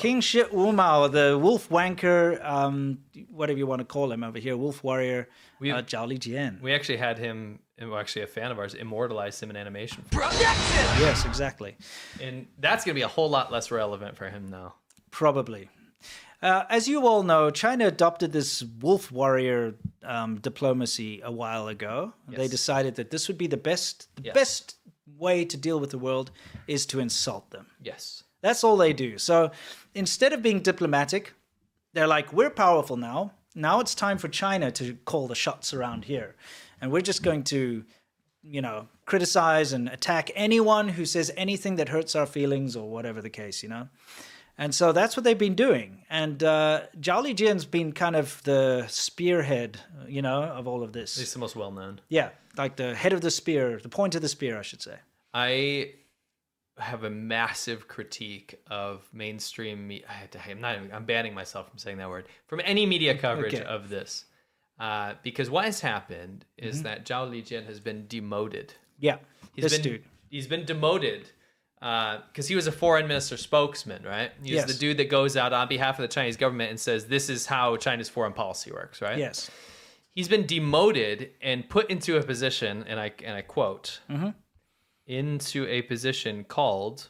King Shi Wumao, the wolf wanker, whatever you want to call him over here, wolf warrior, Zhao Lijian. We actually had him, well, actually a fan of ours, immortalize him in animation. Yes, exactly. And that's going to be a whole lot less relevant for him now. Probably. As you all know, China adopted this wolf warrior diplomacy a while ago. Yes. They decided that this would be the best way to deal with the world is to insult them. Yes. That's all they do. So instead of being diplomatic, they're like, we're powerful now. Now it's time for China to call the shots around here. And we're just going to, criticize and attack anyone who says anything that hurts our feelings or whatever the case, And so that's what they've been doing. And Zhao Lijian's been kind of the spearhead, of all of this. He's the most well-known. Yeah, like the head of the spear, the point of the spear, I should say. I have a massive critique of mainstream media. I'm banning myself from saying that word. From any media coverage of this. Because what has happened is that Zhao Lijian has been demoted. Yeah, dude. He's been demoted because he was a foreign minister spokesman, right? He's the dude that goes out on behalf of the Chinese government and says, this is how China's foreign policy works, right? Yes. He's been demoted and put into a position, and I quote, into a position called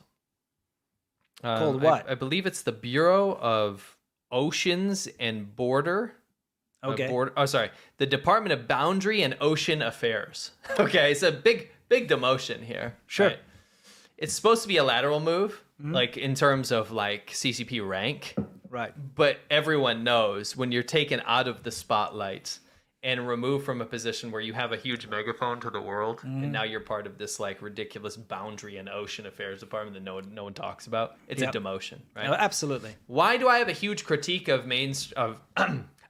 what? I believe it's the Bureau of Oceans and Border. Okay. The Department of Boundary and Ocean Affairs. Okay, it's a big demotion here. Sure. Right? It's supposed to be a lateral move, like in terms of like CCP rank. Right. But everyone knows when you're taken out of the spotlight and removed from a position where you have a huge megaphone to the world, and now you're part of this like ridiculous boundary and ocean affairs department that no one talks about. It's a demotion, right? No, absolutely. Why do I have a huge critique of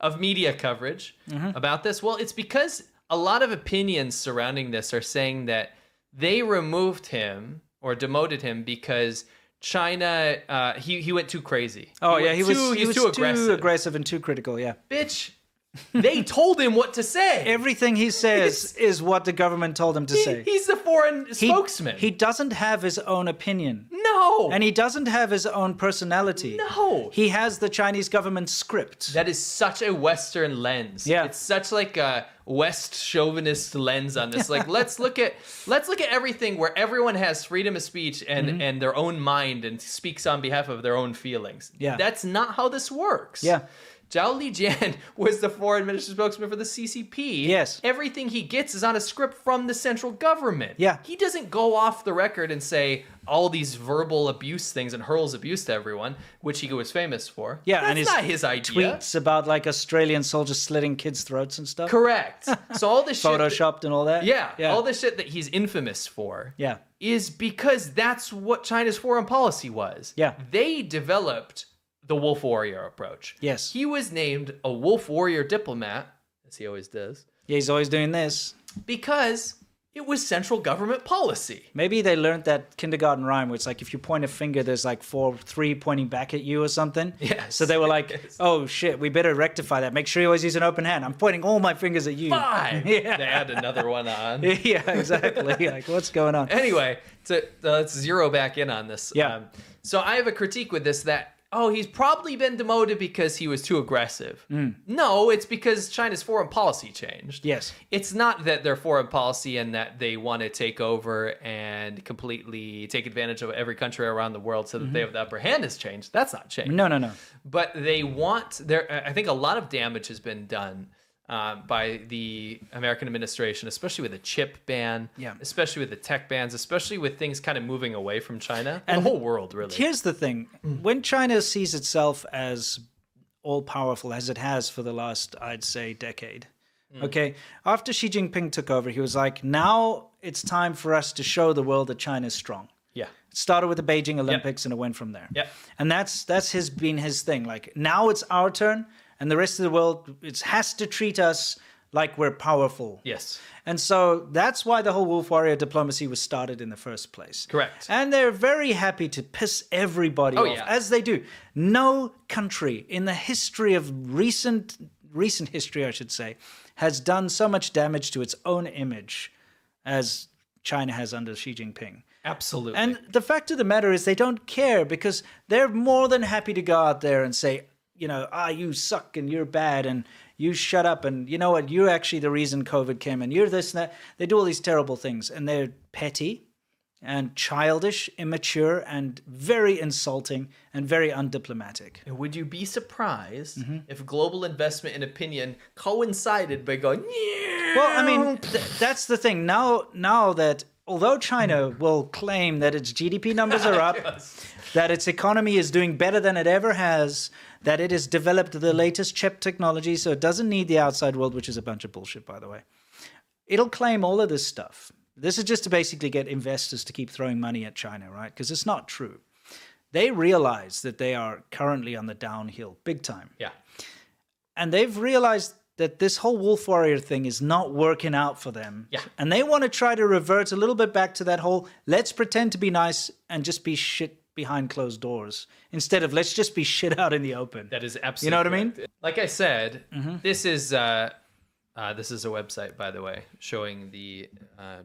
of media coverage about this? Well, it's because a lot of opinions surrounding this are saying that they removed him or demoted him because China, he went too crazy. He was too aggressive and too critical, yeah. Bitch, they told him what to say. Everything he says is what the government told him to say. He's the foreign spokesman. He doesn't have his own opinion. No. And he doesn't have his own personality. No. He has the Chinese government script. That is such a Western lens. Yeah. It's such like a West chauvinist lens on this. Like let's look at everything where everyone has freedom of speech and their own mind and speaks on behalf of their own feelings. Yeah. That's not how this works. Yeah. Zhao Lijian was the foreign minister spokesman for the CCP. Yes. Everything he gets is on a script from the central government. Yeah. He doesn't go off the record and say all these verbal abuse things and hurls abuse to everyone, which he was famous for. Yeah, That's and not his idea. Tweets about like Australian soldiers slitting kids' throats and stuff. Correct. So all this shit Photoshopped and all that. Yeah, all this shit that he's infamous for. Yeah. Is because that's what China's foreign policy was. Yeah. They developed the wolf warrior approach. Yes. He was named a wolf warrior diplomat, as he always does, Yeah, he's always doing this. because it was central government policy. Maybe they learned that kindergarten rhyme where it's like if you point a finger, there's like three pointing back at you or something. Yes. So they were like, Yes. oh shit, we better rectify that. Make sure you always use an open hand. I'm pointing all my fingers at you. 5. Yeah. They add another one on. Yeah, exactly. Like, what's going on? Anyway, let's zero back in on this. Yeah. So I have a critique with this that, he's probably been demoted because he was too aggressive. No, it's because China's foreign policy changed. Yes. It's not that their foreign policy and that they want to take over and completely take advantage of every country around the world so that they have the upper hand has changed. That's not changed. No. But they want I think a lot of damage has been done by the American administration, especially with the chip ban, especially with the tech bans, especially with things kind of moving away from China, and the whole world, really. Here's the thing. When China sees itself as all-powerful, as it has for the last, I'd say, decade, okay, after Xi Jinping took over, he was like, now it's time for us to show the world that China's strong. Yeah. It started with the Beijing Olympics, and it went from there. Yeah. And that's been his thing. Like, now it's our turn, and the rest of the world has to treat us like we're powerful. Yes. And so that's why the whole wolf warrior diplomacy was started in the first place. Correct. And they're very happy to piss everybody off, as they do. No country in the history of recent history, I should say, has done so much damage to its own image as China has under Xi Jinping. Absolutely. And the fact of the matter is they don't care because they're more than happy to go out there and say, you suck and you're bad and you shut up and you know what, you're actually the reason COVID came and you're this and that. They do all these terrible things and they're petty and childish, immature, and very insulting and very undiplomatic. And would you be surprised if global investment and opinion coincided by going, yeah? Well, I mean, that's the thing. Now that although China will claim that its GDP numbers are up, that its economy is doing better than it ever has, that it has developed the latest chip technology, so it doesn't need the outside world, which is a bunch of bullshit, by the way. It'll claim all of this stuff. This is just to basically get investors to keep throwing money at China, right? Because it's not true. They realize that they are currently on the downhill, big time. Yeah. And they've realized that this whole wolf warrior thing is not working out for them. Yeah. And they want to try to revert a little bit back to that whole, let's pretend to be nice and just be shit behind closed doors instead of let's just be shit out in the open. That is absolutely You know what I mean? correct. Like I said, this is a website, by the way, showing the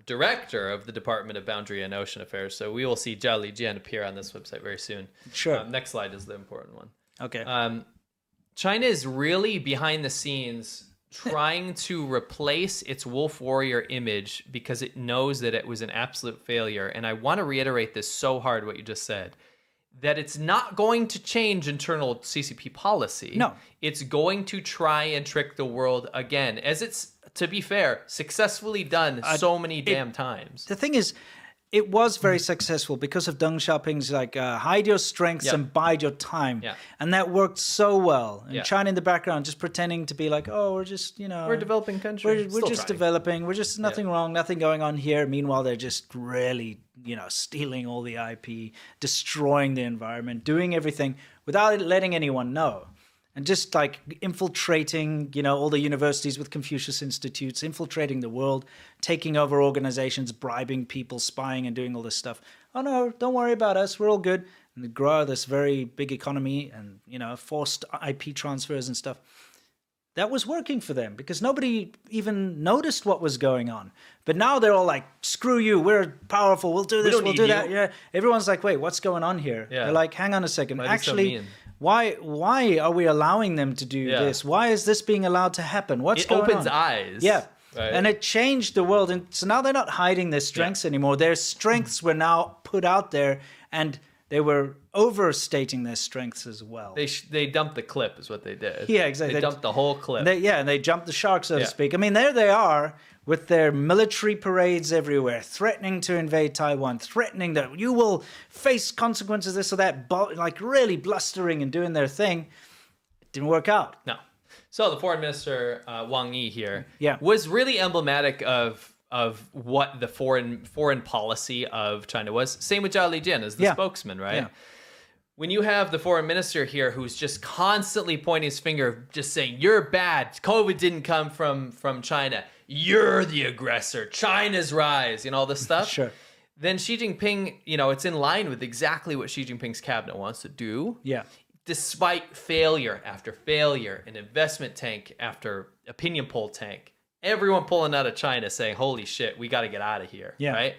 director of the Department of Boundary and Ocean Affairs. So we will see Zhao Lijian appear on this website very soon. Sure. Next slide is the important one. Okay. China is really behind the scenes trying to replace its wolf warrior image because it knows that it was an absolute failure. And I want to reiterate this so hard, what you just said, that it's not going to change internal CCP policy. No. It's going to try and trick the world again, as it's, to be fair, successfully done so many damn times. The thing is, it was very successful because of Deng Xiaoping's hide your strengths and bide your time. Yeah. And that worked so well. And Yeah. China in the background just pretending to be like, oh, we're just, We're a developing country. We're just developing. We're just nothing wrong, nothing going on here. Meanwhile, they're just really, stealing all the IP, destroying the environment, doing everything without letting anyone know. And just infiltrating, all the universities with Confucius Institutes, infiltrating the world, taking over organizations, bribing people, spying and doing all this stuff. Oh no, don't worry about us. We're all good. And they grow this very big economy and, forced IP transfers and stuff. That was working for them because nobody even noticed what was going on. But now they're all like, screw you, we're powerful, we'll do this, we'll do that. Yeah. Everyone's like, wait, what's going on here? Yeah. They're like, hang on a second. Why are they so Actually, mean? why are we allowing them to do this? Why is this being allowed to happen? What's It going on? opens eyes. Yeah. Right? And it changed the world. And so now they're not hiding their strengths anymore. Their strengths were now put out there and they were overstating their strengths as well. They dumped the clip is what they did. Yeah, exactly. They dumped the whole clip. And they jumped the shark, so to Yeah. speak. I mean, there they are with their military parades everywhere, threatening to invade Taiwan, threatening that you will face consequences, this or that, really blustering and doing their thing. It didn't work out. No. So the foreign minister, Wang Yi here, Yeah. was really emblematic of what the foreign policy of China was. Same with Zhao Lijian as the spokesman, right? Yeah. When you have the foreign minister here who's just constantly pointing his finger, just saying, you're bad, COVID didn't come from China, you're the aggressor, China's rise, all this stuff. Sure. Then Xi Jinping, it's in line with exactly what Xi Jinping's cabinet wants to do. Yeah. Despite failure after failure, an investment tank after opinion poll tank, everyone pulling out of China saying, holy shit, we got to get out of here, right?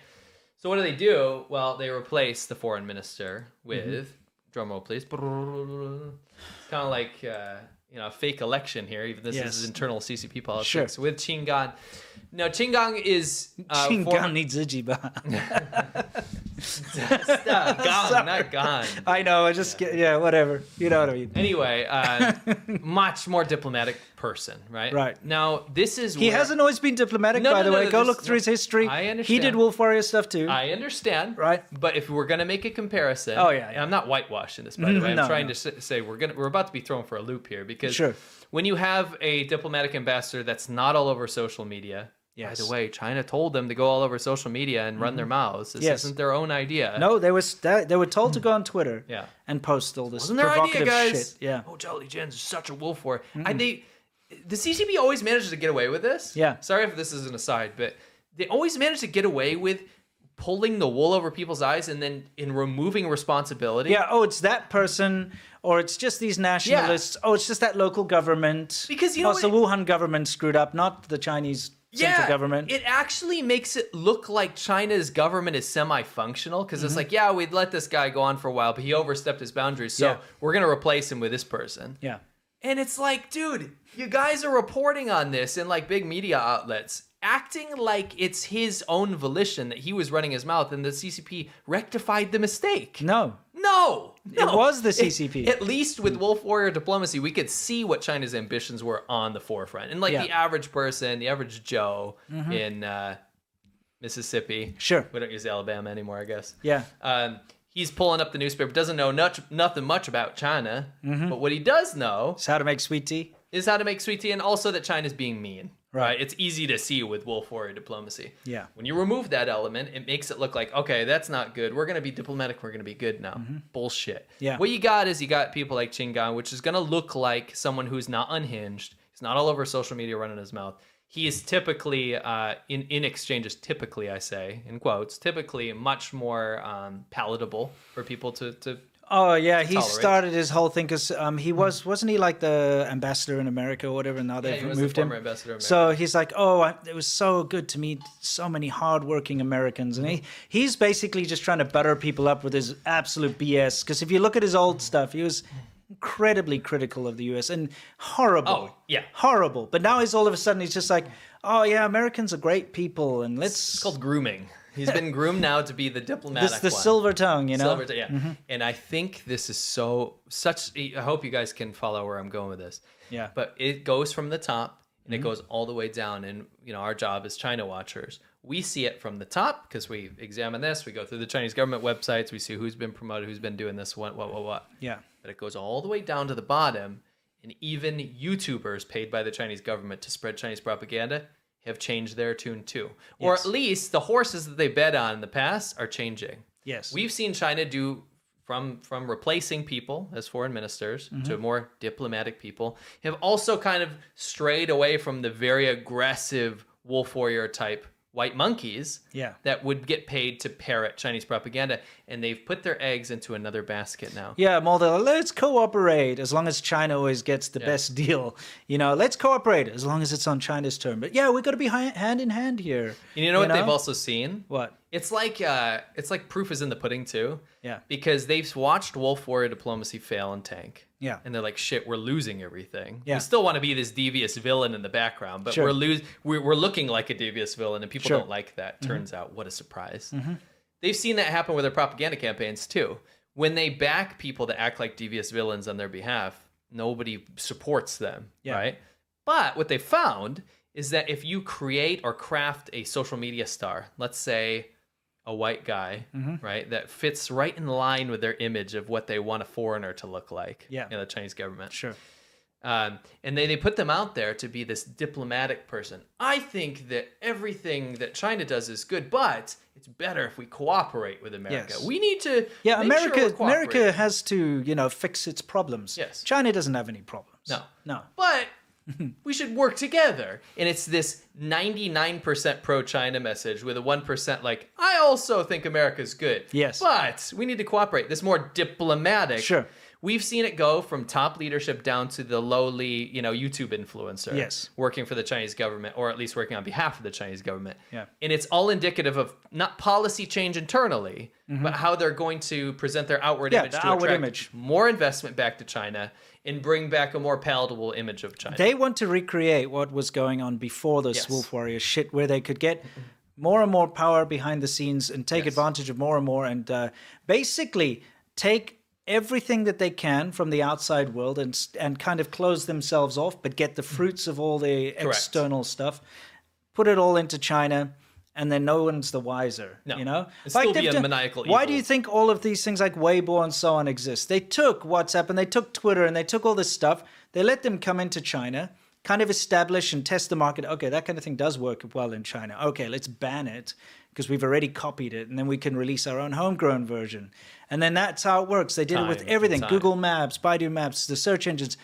So what do? Well, they replace the foreign minister with, drum roll please, it's kind of like, a fake election here, even this is internal CCP politics, with Qin Gang. No, Qin Gang is... Qin Gang ni ziji ba. Gang, not Gang. I know, whatever. You know what I mean. Anyway, much more diplomatic person, right? Right. Now, this is He hasn't always been diplomatic, by the way. Go look through his history. I understand. He did Wolf Warrior stuff too. I understand. Right. But if we're going to make a comparison... Oh, yeah. And I'm not whitewashing this, by the way. I'm No, trying no. to say we're about to be thrown for a loop here because Sure. when you have a diplomatic ambassador that's not all over social media... Yes. By the way, China told them to go all over social media and run their mouths. This isn't their own idea. No, they were told to go on Twitter and post all this Wasn't their idea, provocative guys? shit. Yeah. Oh, Zhao Lijian's such a wolf warrior. The CCP always manages to get away with this. Yeah. Sorry if this is an aside, but they always manage to get away with pulling the wool over people's eyes and then in removing responsibility. Yeah, it's that person, or it's just these nationalists. Oh, it's just that local government. Because it's the Wuhan government screwed up, not the Chinese central government. It actually makes it look like China's government is semi-functional because it's like, yeah, we'd let this guy go on for a while, but he overstepped his boundaries, so we're going to replace him with this person. Yeah. And it's like, dude, you guys are reporting on this in like big media outlets, acting like it's his own volition that he was running his mouth and the CCP rectified the mistake. No. It was the CCP. At least with Wolf Warrior diplomacy, we could see what China's ambitions were on the forefront. And like the average person, the average Joe in Mississippi. Sure. We don't use Alabama anymore, I guess. Yeah. He's pulling up the newspaper, doesn't know nothing much about China. But what he does know It's how to make sweet tea. is how to make sweet tea, and also that China's being mean. Right. It's easy to see with Wolf Warrior diplomacy. Yeah. When you remove that element, it makes it look like, okay, that's not good. We're going to be diplomatic. We're going to be good now. Bullshit. Yeah. What you got is you got people like Qinggan, which is going to look like someone who's not unhinged. He's not all over social media running his mouth. He is typically, in exchanges, typically, I say, in quotes, typically much more palatable for people to Oh yeah, he tolerate. started his whole thing because he wasn't he like the ambassador in America or whatever? And now they've he was removed the him. former ambassador of So he's like, it was so good to meet so many hardworking Americans, and he's basically just trying to butter people up with his absolute BS. Because if you look at his old stuff, he was incredibly critical of the U.S. and horrible. Oh, yeah. Horrible. But now he's all of a sudden he's just like, oh yeah, Americans are great people, and It's called grooming. He's been groomed now to be the diplomatic the one. silver tongue, you know. Silver, yeah. And I think this is I hope you guys can follow where I'm going with this. Yeah. But it goes from the top and it goes all the way down. And, our job as China watchers, we see it from the top because we examine this. We go through the Chinese government websites. We see who's been promoted, who's been doing this, what. Yeah. But it goes all the way down to the bottom. And even YouTubers paid by the Chinese government to spread Chinese propaganda have changed their tune too. Or Yes. at least the horses that they bet on in the past are changing. Yes. We've seen China do from replacing people as foreign ministers to more diplomatic people, have also kind of strayed away from the very aggressive Wolf Warrior type white monkeys that would get paid to parrot Chinese propaganda, and they've put their eggs into another basket now. Yeah, Mulder, let's cooperate as long as China always gets the best deal. Let's cooperate as long as it's on China's term. But yeah, we got to be hand in hand here. And you know what they've also seen? What? It's like proof is in the pudding too. Yeah. Because they've watched Wolf Warrior diplomacy fail and tank. Yeah. And they're like, shit, we're losing everything. Yeah. We still want to be this devious villain in the background, but Sure. we're looking like a devious villain, and people Sure. don't like that. Turns out, what a surprise. They've seen that happen with their propaganda campaigns too. When they back people that act like devious villains on their behalf, nobody supports them, right? But what they found is that if you create or craft a social media star, let's say a white guy, right, that fits right in line with their image of what they want a foreigner to look like in the Chinese government. Sure. And they put them out there to be this diplomatic person. I think that everything that China does is good, but it's better if we cooperate with America. Yes. We need to Yeah, make sure we're America cooperating. has to, fix its problems. Yes. China doesn't have any problems. No. But we should work together. And it's this 99% pro-China message with a 1% like, I also think America's good. Yes. But we need to cooperate. This more diplomatic. Sure. We've seen it go from top leadership down to the lowly, YouTube influencer. Yes. Working for the Chinese government, or at least working on behalf of the Chinese government. Yeah. And it's all indicative of not policy change internally, but how they're going to present their outward image the to outward attract image. more investment back to China and bring back a more palatable image of China. They want to recreate what was going on before this Yes. Wolf Warrior shit, where they could get more and more power behind the scenes and take advantage of more and more, and basically take everything that they can from the outside world and kind of close themselves off, but get the fruits of all the external stuff, put it all into China, and then no one's the wiser. No. It's still be a maniacal Why evil. do you think all of these things like Weibo and so on exist? They took WhatsApp and they took Twitter and they took all this stuff. They let them come into China, kind of establish and test the market. Okay, that kind of thing does work well in China. Okay, let's ban it because we've already copied it, and then we can release our own homegrown version. And then that's how it works. They did it with everything. Google Maps, Baidu Maps, the search engines,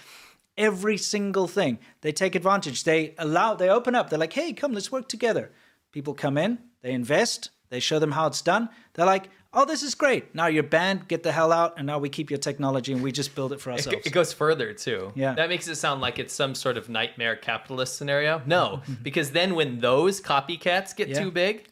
every single thing. They take advantage. They open up. They're like, hey, come, let's work together. People come in, they invest, they show them how it's done. They're like, oh, this is great. Now you're banned, get the hell out, and now we keep your technology and we just build it for ourselves. It goes further, too. Yeah. That makes it sound like it's some sort of nightmare capitalist scenario. No, because then when those copycats get too big,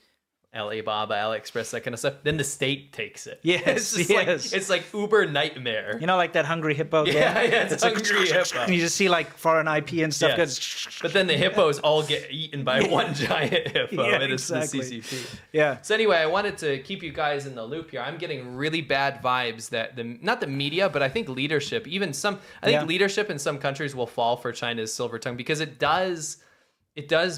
Alibaba, AliExpress, that kind of stuff, then the state takes it. Yes, it's like Uber nightmare. You know, like that Hungry Hippo game? Yeah, it's Hungry Hippo. And you just see like foreign IP and stuff goes... But then the hippos all get eaten by one giant hippo, and it's the CCP. Yeah. So anyway, I wanted to keep you guys in the loop here. I'm getting really bad vibes that not the media, but I think leadership, leadership in some countries will fall for China's silver tongue because it does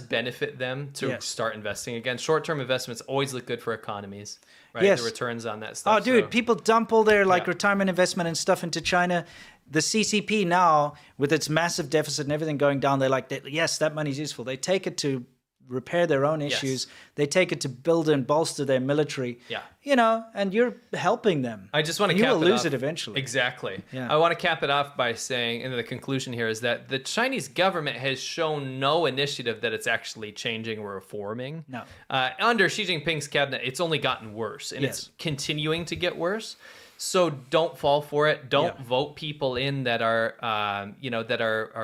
benefit them to start investing again. Short-term investments always look good for economies, right? Yes. The returns on that stuff. Oh, dude, people dump all their retirement investment and stuff into China. The CCP now, with its massive deficit and everything going down, they're like, yes, that money's useful. They take it to repair their own issues. Yes. They take it to build and bolster their military. Yeah. You know, and you're helping them. I just want to You cap will it lose off. it eventually. Exactly. Yeah. I want to cap it off by saying, and the conclusion here is that the Chinese government has shown no initiative that it's actually changing or reforming. No. Under Xi Jinping's cabinet, it's only gotten worse, and it's continuing to get worse. So don't fall for it. Don't vote people in that are,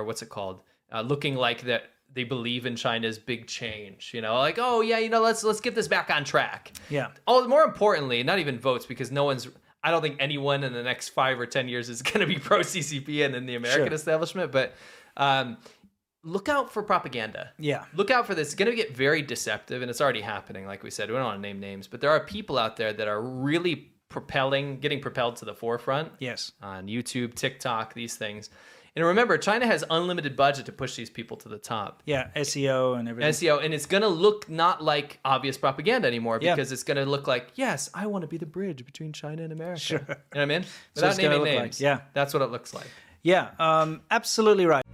what's it called? Looking like that they believe in China's big change. You know, like, oh yeah, let's get this back on track. Yeah. Oh, more importantly, not even votes, because I don't think anyone in the next 5 or 10 years is going to be pro CCP and in the American establishment. But look out for propaganda. Yeah. Look out for this. It's going to get very deceptive, and it's already happening. Like we said, we don't want to name names, but there are people out there that are really getting propelled to the forefront. Yes. On YouTube, TikTok, these things. And remember, China has unlimited budget to push these people to the top. Yeah, SEO and everything. SEO, and it's going to look not like obvious propaganda anymore because it's going to look like, yes, I want to be the bridge between China and America. Sure. You know what I mean? Without naming names. Like, that's what it looks like. Yeah, absolutely right.